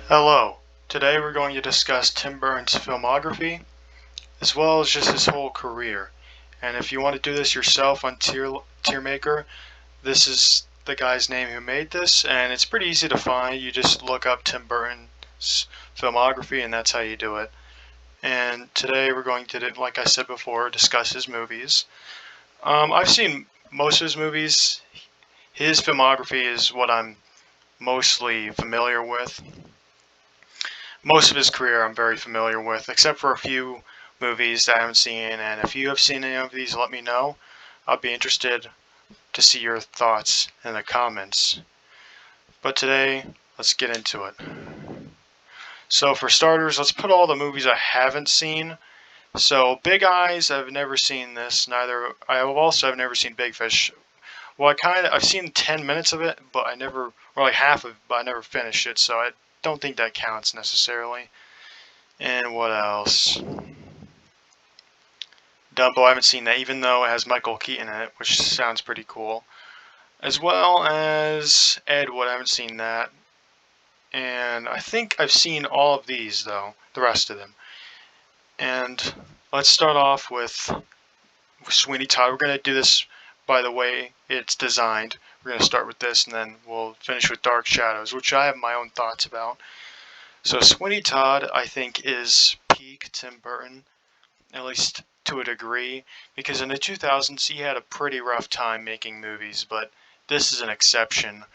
Hello. Today we're going to discuss Tim Burton's filmography, as well as just his whole career. And if you want to do this yourself on Tiermaker, this is the guy's name who made this, and it's pretty easy to find. You just look up Tim Burton's filmography, and that's how you do it. And today we're going to, like I said before, discuss his movies. I've seen most of his movies. His filmography is what I'm mostly familiar with. Most of his career I'm very familiar with, except for a few movies that I haven't seen, and if you have seen any of these, let me know. I'll be interested to see your thoughts in the comments. But today, let's get into it. So for starters, let's put all the movies I haven't seen. So Big Eyes, I've never seen this. I've never seen Big Fish. Well, I've seen 10 minutes of it, but or like half of it, but I never finished it, so I don't think that counts necessarily. And what else? Dumbo, I haven't seen that, even though it has Michael Keaton in it, which sounds pretty cool. As well as Ed Wood, I haven't seen that. And I think I've seen all of these, though, the rest of them. And let's start off with Sweeney Todd. We're going to do this by the way it's designed. We're going to start with this, and then we'll finish with Dark Shadows, which I have my own thoughts about. So Sweeney Todd, I think, is peak Tim Burton, at least to a degree, because in the 2000s he had a pretty rough time making movies, but this is an exception,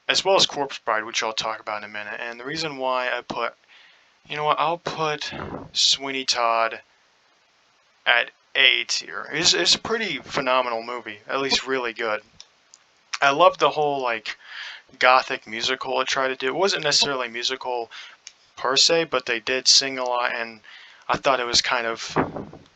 as well as Corpse Bride, which I'll talk about in a minute. And the reason why I'll put Sweeney Todd at A tier. It's a pretty phenomenal movie, at least really good. I love the whole gothic musical it tried to do. It wasn't necessarily musical per se, but they did sing a lot, and I thought it was kind of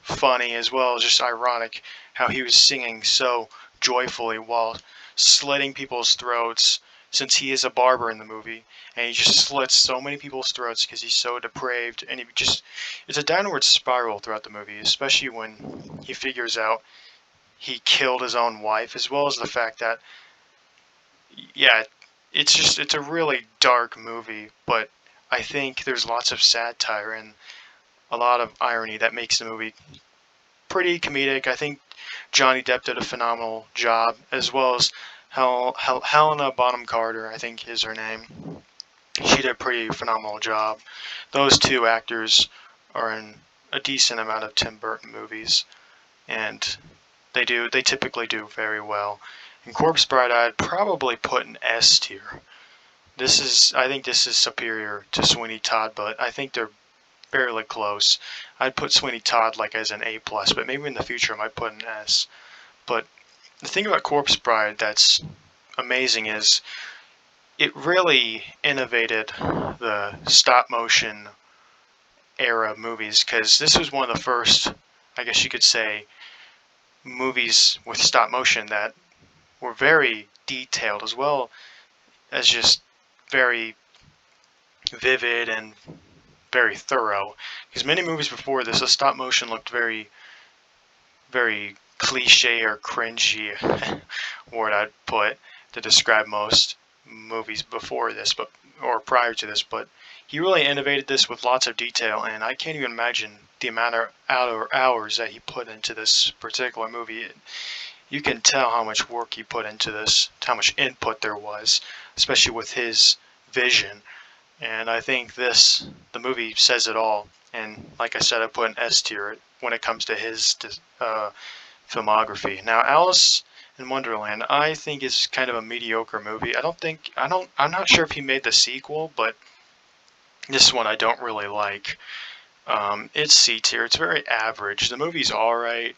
funny as well as just ironic how he was singing so joyfully while slitting people's throats, since he is a barber in the movie, and he just slits so many people's throats because he's so depraved, and it's a downward spiral throughout the movie, especially when he figures out he killed his own wife, as well as the fact that, yeah, it's a really dark movie, but I think there's lots of satire and a lot of irony that makes the movie pretty comedic. I think Johnny Depp did a phenomenal job, as well as Helena Bonham Carter, I think is her name. She did a pretty phenomenal job. Those two actors are in a decent amount of Tim Burton movies, and they typically do very well. In Corpse Bride, I'd probably put an S tier. I think this is superior to Sweeney Todd, but I think they're fairly close. I'd put Sweeney Todd as an A+, but maybe in the future I might put an S. But the thing about Corpse Bride that's amazing is it really innovated the stop-motion era movies, because this was one of the first, I guess you could say, movies with stop-motion that were very detailed, as well as just very vivid and very thorough. Because many movies before this, the stop motion looked very, very cliche or cringy, word I'd put to describe most movies before this, or prior to this. But he really innovated this with lots of detail, and I can't even imagine the amount of hours that he put into this particular movie. You can tell how much work he put into this, how much input there was, especially with his vision. And I think the movie says it all. And like I said, I put an S tier when it comes to his filmography. Now, Alice in Wonderland, I think is kind of a mediocre movie. I'm not sure if he made the sequel, but this one I don't really like. It's C tier. It's very average. The movie's alright.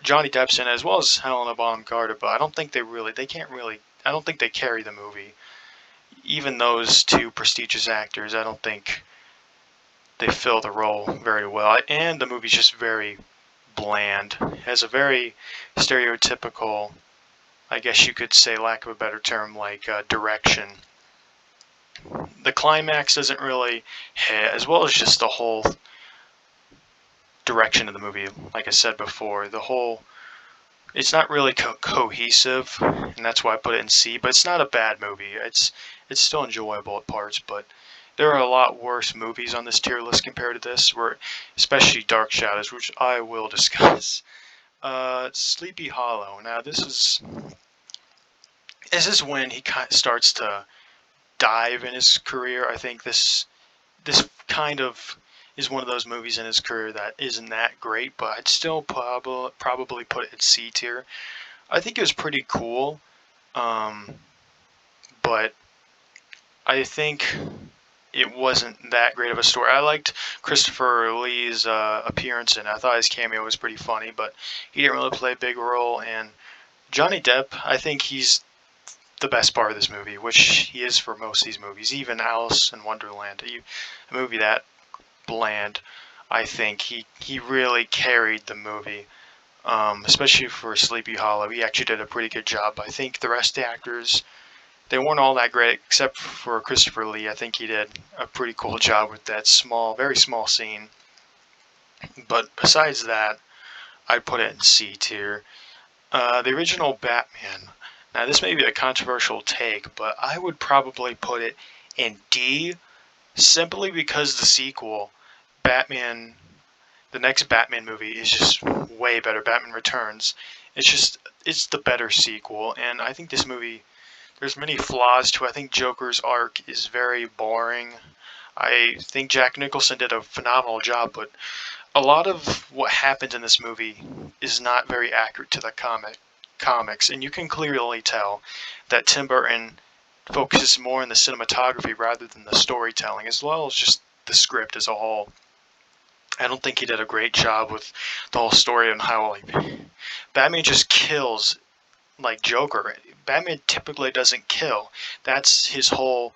Johnny Depp's in it, as well as Helena Bonham Carter, but I don't think I don't think they carry the movie. Even those two prestigious actors, I don't think they fill the role very well. And the movie's just very bland. It has a very stereotypical, I guess you could say, lack of a better term, direction. The climax doesn't really hit, as well as just the whole direction of the movie. Like I said before, it's not really cohesive, and that's why I put it in C. But it's not a bad movie. It's still enjoyable at parts, but There are a lot worse movies on this tier list compared to this, where especially Dark Shadows, which I will discuss. Sleepy Hollow. Now this is when he kind of starts to dive in his career. I think this kind of is one of those movies in his career that isn't that great, but I'd still probably put it at C tier. I think it was pretty cool, um, but I think it wasn't that great of a story. I liked Christopher Lee's appearance, and I thought his cameo was pretty funny, but he didn't really play a big role. And Johnny Depp, I think he's the best part of this movie, which he is for most of these movies. Even Alice in Wonderland, a movie that bland, I think he really carried the movie. Especially for Sleepy Hollow, he actually did a pretty good job. I think the rest of the actors, they weren't all that great, except for Christopher Lee. I think he did a pretty cool job with that very small scene. But besides that, I'd put it in C tier. The original Batman. Now, this may be a controversial take, but I would probably put it in D, simply because the sequel, Batman, the next Batman movie, is just way better. Batman Returns. It's the better sequel, and I think this movie, there's many flaws to it. I think Joker's arc is very boring. I think Jack Nicholson did a phenomenal job, but a lot of what happens in this movie is not very accurate to the comics, and you can clearly tell that Tim Burton focuses more on the cinematography rather than the storytelling, as well as just the script as a whole. I don't think he did a great job with the whole story and how Batman just kills like Joker. Batman typically doesn't kill. That's his whole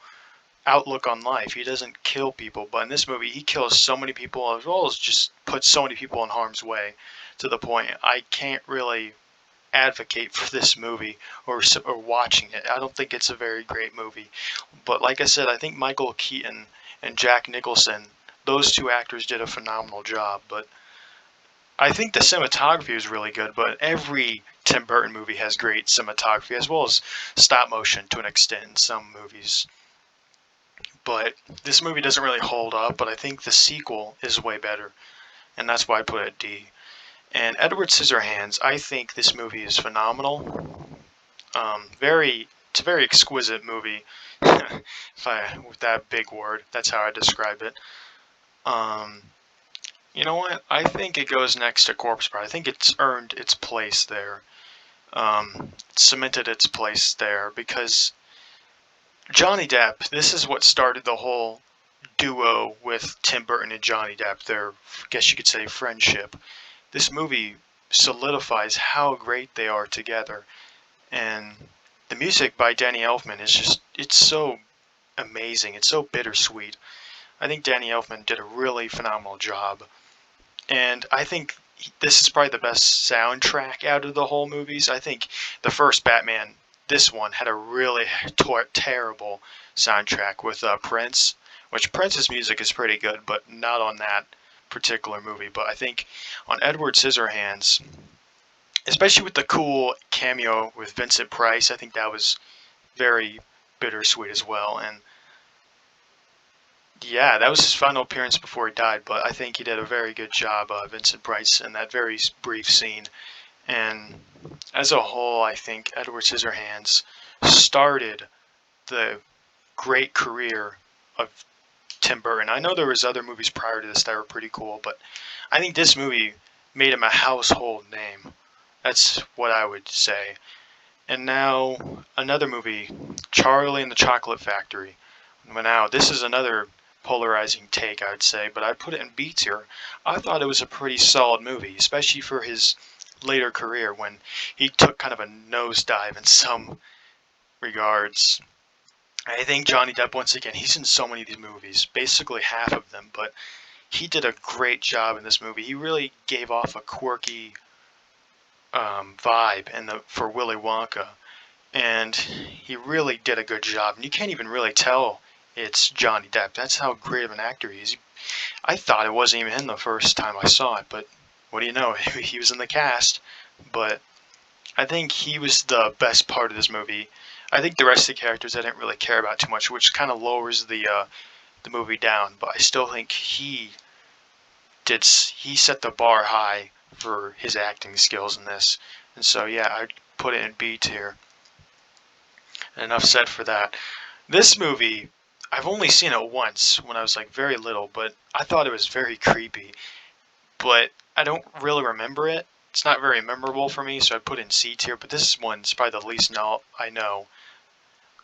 outlook on life. He doesn't kill people, but in this movie, he kills so many people, as well as just puts so many people in harm's way, to the point I can't really advocate for this movie or watching it. I don't think it's a very great movie. But like I said, I think Michael Keaton and Jack Nicholson, those two actors did a phenomenal job. But I think the cinematography was really good, but every Tim Burton movie has great cinematography, as well as stop motion to an extent in some movies. But this movie doesn't really hold up, but I think the sequel is way better, and that's why I put it at D. And Edward Scissorhands, I think this movie is phenomenal. It's a very exquisite movie. With that big word, that's how I describe it. You know what? I think it goes next to Corpse Bride. I think it's earned its place there. Cemented its place there because Johnny Depp. This is what started the whole duo with Tim Burton and Johnny Depp. Their, I guess you could say, friendship. This movie solidifies how great they are together, and the music by Danny Elfman it's so amazing. It's so bittersweet. I think Danny Elfman did a really phenomenal job, and I think this is probably the best soundtrack out of the whole movies. I think the first Batman, this one, had a really terrible soundtrack with Prince, which Prince's music is pretty good, but not on that particular movie. But I think on Edward Scissorhands, especially with the cool cameo with Vincent Price, I think that was very bittersweet as well. And yeah, that was his final appearance before he died, but I think he did a very good job, Vincent Price, in that very brief scene. And as a whole, I think Edward Scissorhands started the great career of Tim Burton. I know there was other movies prior to this that were pretty cool, but I think this movie made him a household name. That's what I would say. And now another movie, Charlie and the Chocolate Factory. Now this is another polarizing take, I would say, but I'd put it in B tier. I thought it was a pretty solid movie, especially for his later career when he took kind of a nosedive in some regards. I think Johnny Depp, once again, he's in so many of these movies, basically half of them, but he did a great job in this movie. He really gave off a quirky vibe for Willy Wonka, and he really did a good job. And you can't even really tell it's Johnny Depp. That's how great of an actor he is. I thought it wasn't even him the first time I saw it, but what do you know? He was in the cast. But I think he was the best part of this movie. I think the rest of the characters I didn't really care about too much, which kind of lowers the the movie down, but I still think he set the bar high for his acting skills in this. And so yeah, I'd put it in B tier. And enough said for that. This movie, I've only seen it once when I was like very little, but I thought it was very creepy. But I don't really remember it. It's not very memorable for me, so I put in C tier. But this one's probably the least I know,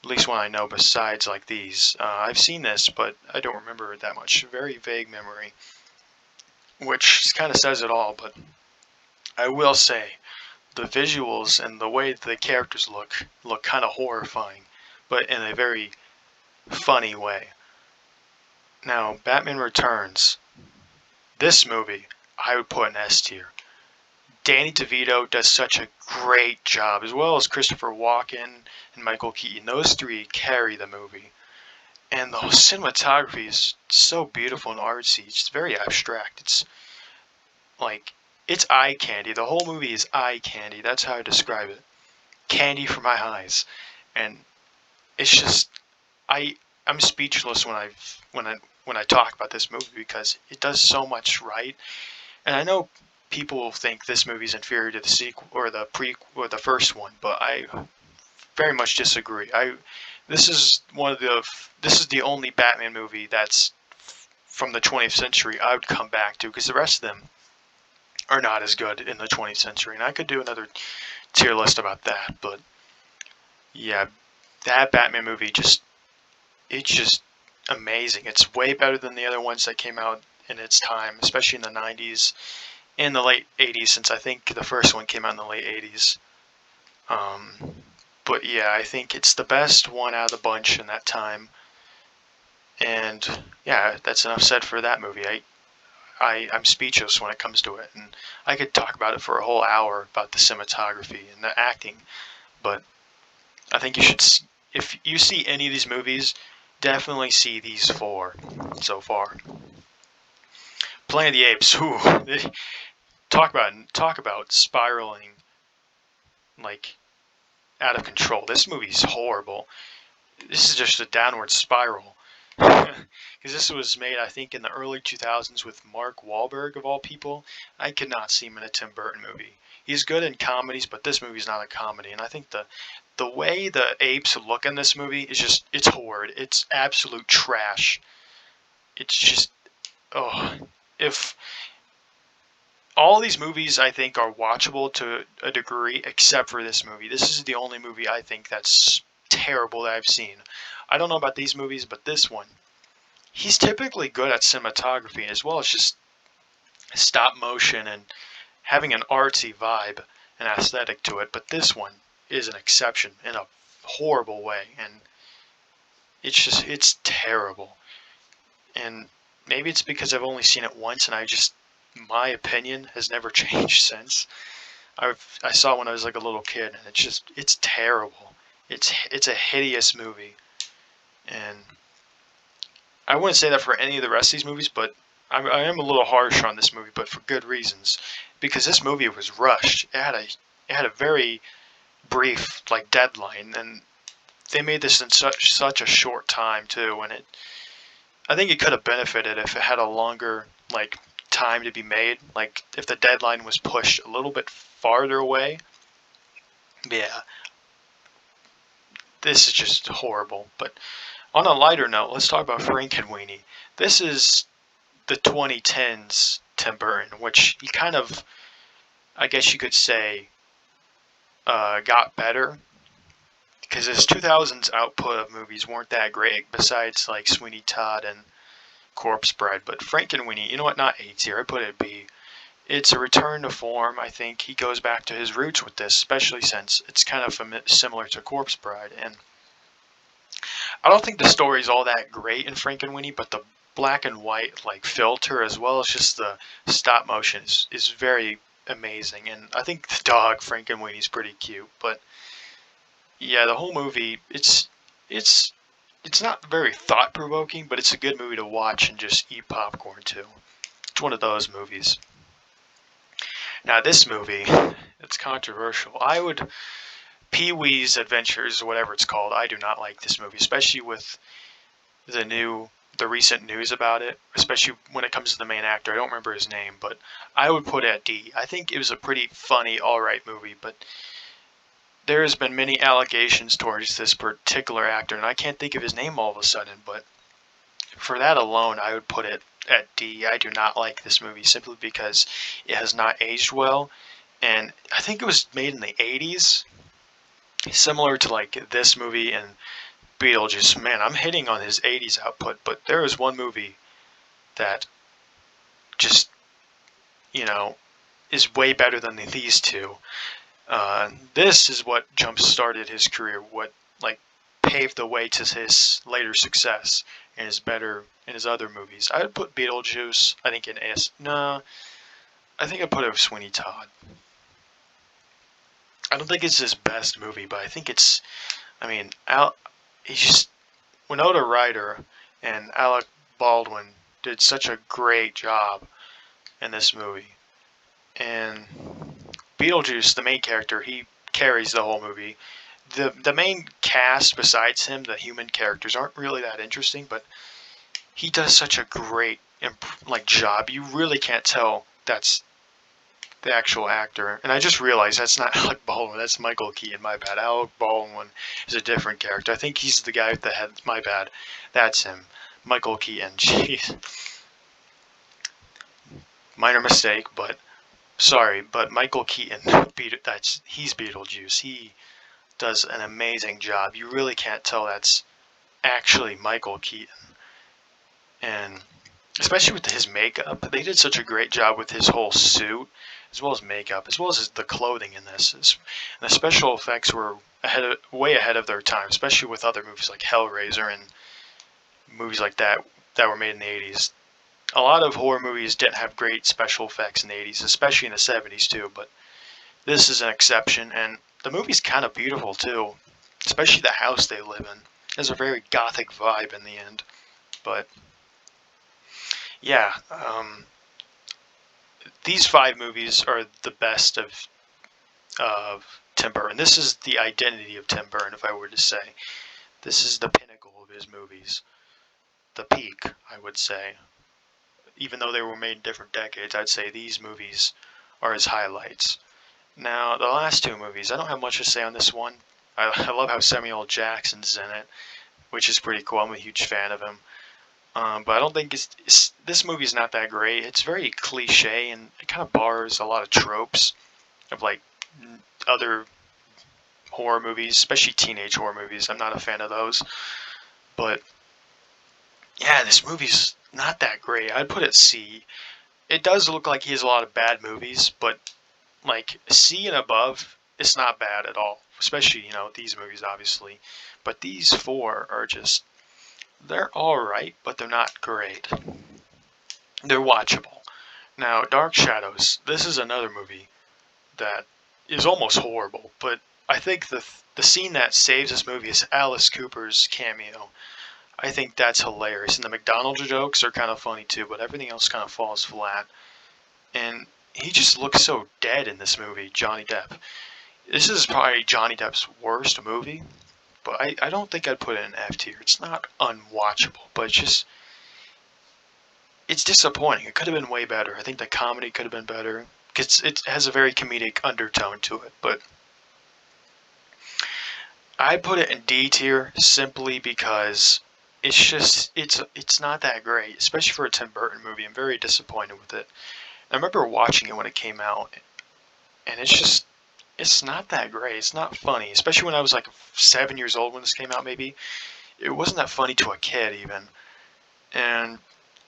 at least one I know besides like these. I've seen this, but I don't remember it that much. Very vague memory, which kind of says it all. But I will say, the visuals and the way the characters look kind of horrifying, but in a very funny way. Now, Batman Returns. This movie, I would put in S tier. Danny DeVito does such a great job, as well as Christopher Walken and Michael Keaton. Those three carry the movie. And the cinematography is so beautiful and artsy. It's very abstract. It's like, it's eye candy. The whole movie is eye candy. That's how I describe it. Candy for my eyes. And it's just, I'm speechless when I talk about this movie because it does so much right. And I know people will think this movie is inferior to the sequel or the first one, but I very much disagree. This is the only Batman movie that's from the 20th century I would come back to, because the rest of them are not as good in the 20th century. And I could do another tier list about that, but yeah, that Batman movie it's just amazing. It's way better than the other ones that came out in its time, especially in the 90s, in the late 80s, since I think the first one came out in the late 80s. But yeah, I think it's the best one out of the bunch in that time. And yeah, that's enough said for that movie. I'm speechless when it comes to it, and I could talk about it for a whole hour about the cinematography and the acting. But I think you should, if you see any of these movies, definitely see these four so far. Planet of the Apes. Ooh, talk about spiraling like out of control. This movie's horrible. This is just a downward spiral. Because this was made, I think, in the early 2000s with Mark Wahlberg, of all people. I could not see him in a Tim Burton movie. He's good in comedies, but this movie's not a comedy. And I think the way the apes look in this movie is it's horrid. It's absolute trash. It's just, oh, if all these movies I think are watchable to a degree, except for this movie. This is the only movie I think that's terrible that I've seen. I don't know about these movies, but this one, he's typically good at cinematography as well as just stop motion and having an artsy vibe and aesthetic to it. But this one is an exception in a horrible way, and it's terrible. And maybe it's because I've only seen it once, and my opinion has never changed since. I saw it when I was like a little kid, and it's terrible. It's a hideous movie. And I wouldn't say that for any of the rest of these movies, but I am a little harsh on this movie, but for good reasons. Because this movie was rushed. It had a very brief like deadline, and they made this in such a short time too. And I think it could have benefited if it had a longer like time to be made. Like if the deadline was pushed a little bit farther away. Yeah, this is just horrible. But on a lighter note, let's talk about Frankenweenie. This is the 2010s Tim Burton, which he kind of, I guess you could say, got better. Because his 2000s output of movies weren't that great, besides like Sweeney Todd and Corpse Bride. But Frankenweenie, you know what, not A tier, I put it B. It's a return to form. I think he goes back to his roots with this, especially since it's kind of similar to Corpse Bride. And I don't think the story's all that great in Frankenweenie, but the black and white like filter, as well as just the stop motion, is very amazing. And I think the dog Frankenweenie's pretty cute. But yeah, the whole movie, it's not very thought provoking, but it's a good movie to watch and just eat popcorn too. It's one of those movies. Now this movie, it's controversial. Pee-wee's Adventures, whatever it's called, I do not like this movie, especially with the new the recent news about it, especially when it comes to the main actor. I don't remember his name, but I would put it at D. I think it was a pretty funny, alright movie, but there has been many allegations towards this particular actor, and I can't think of his name all of a sudden, but for that alone, I would put it at D. I do not like this movie simply because it has not aged well, and I think it was made in the 80s, similar to like this movie and Beetlejuice. Man, I'm hitting on his 80s output, but there is one movie that just, you know, is way better than these two. This is what jump started his career, what like paved the way to his later success and his better in his other movies. I would put Beetlejuice, I think in S. No, I think I'd put it with Sweeney Todd. I don't think it's his best movie, but I think it's. I mean, he's just Winona Ryder and Alec Baldwin did such a great job in this movie, and Beetlejuice, the main character, he carries the whole movie. The main cast besides him, the human characters aren't really that interesting, but he does such a great like job. You really can't tell that's the actual actor. And I just realized that's not Alec Baldwin, that's Michael Keaton, my bad. Alec Baldwin is a different character. I think he's the guy with the head, my bad. That's him. Michael Keaton, jeez. Minor mistake, but sorry, but Michael Keaton, he's Beetlejuice. He does an amazing job. You really can't tell that's actually Michael Keaton. And especially with his makeup, they did such a great job with his whole suit, as well as makeup, as well as the clothing in this. And the special effects were way ahead of their time, especially with other movies like Hellraiser and movies like that that were made in the 80s. A lot of horror movies didn't have great special effects in the 80s, especially in the 70s too, but this is an exception, and the movie's kind of beautiful too, especially the house they live in. It has a very gothic vibe in the end, but yeah, these 5 movies are the best of Tim Burton. This is the identity of Tim Burton, if I were to say. This is the pinnacle of his movies. The peak, I would say. Even though they were made in different decades, I'd say these movies are his highlights. Now, the last 2 movies, I don't have much to say on this one. I love how Samuel Jackson's in it, which is pretty cool. I'm a huge fan of him. But I don't think this movie is not that great. It's very cliche, and it kind of borrows a lot of tropes of like other horror movies, especially teenage horror movies. I'm not a fan of those. But yeah, this movie's not that great. I'd put it C. It does look like he has a lot of bad movies, but like C and above, it's not bad at all. Especially, you know, these movies, obviously. But these 4 are just, they're alright, but they're not great. They're watchable. Now, Dark Shadows, this is another movie that is almost horrible, but I think the scene that saves this movie is Alice Cooper's cameo. I think that's hilarious, and the McDonald's jokes are kind of funny too, but everything else kind of falls flat. And he just looks so dead in this movie, Johnny Depp. This is probably Johnny Depp's worst movie, but I don't think I'd put it in F tier. It's not unwatchable, but it's disappointing. It could have been way better. I think the comedy could have been better, because it has a very comedic undertone to it, but I put it in D tier simply because it's not that great, especially for a Tim Burton movie. I'm very disappointed with it. I remember watching it when it came out, and it's not that great. It's not funny, especially when I was like 7 years old when this came out. Maybe it wasn't that funny to a kid even. And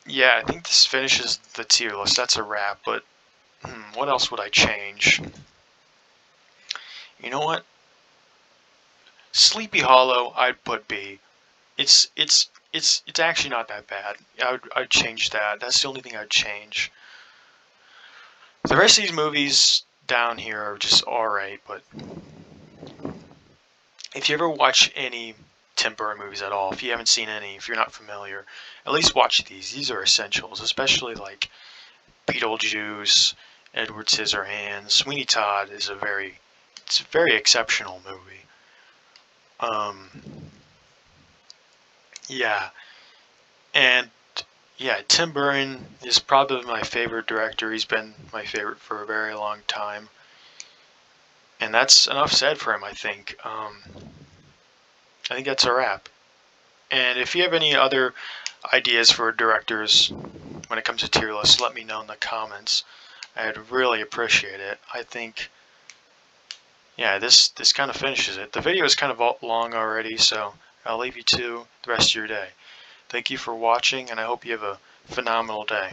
yeah, I think this finishes the tier list. That's a wrap. But what else would I change? You know what? Sleepy Hollow, I'd put B. It's actually not that bad. I'd change that. That's the only thing I'd change. The rest of these movies down here are just alright, but if you ever watch any Tim Burton movies at all, if you haven't seen any, if you're not familiar, at least watch these. These are essentials, especially like Beetlejuice, Edward Scissorhands. Sweeney Todd is it's a very exceptional movie. 'Em. Yeah, And yeah, Tim Burton is probably my favorite director. He's been my favorite for a very long time. And that's enough said for him, I think. I think that's a wrap. And if you have any other ideas for directors when it comes to tier lists, let me know in the comments. I'd really appreciate it. I think, yeah, this kind of finishes it. The video is kind of long already, so I'll leave you to the rest of your day. Thank you for watching, and I hope you have a phenomenal day.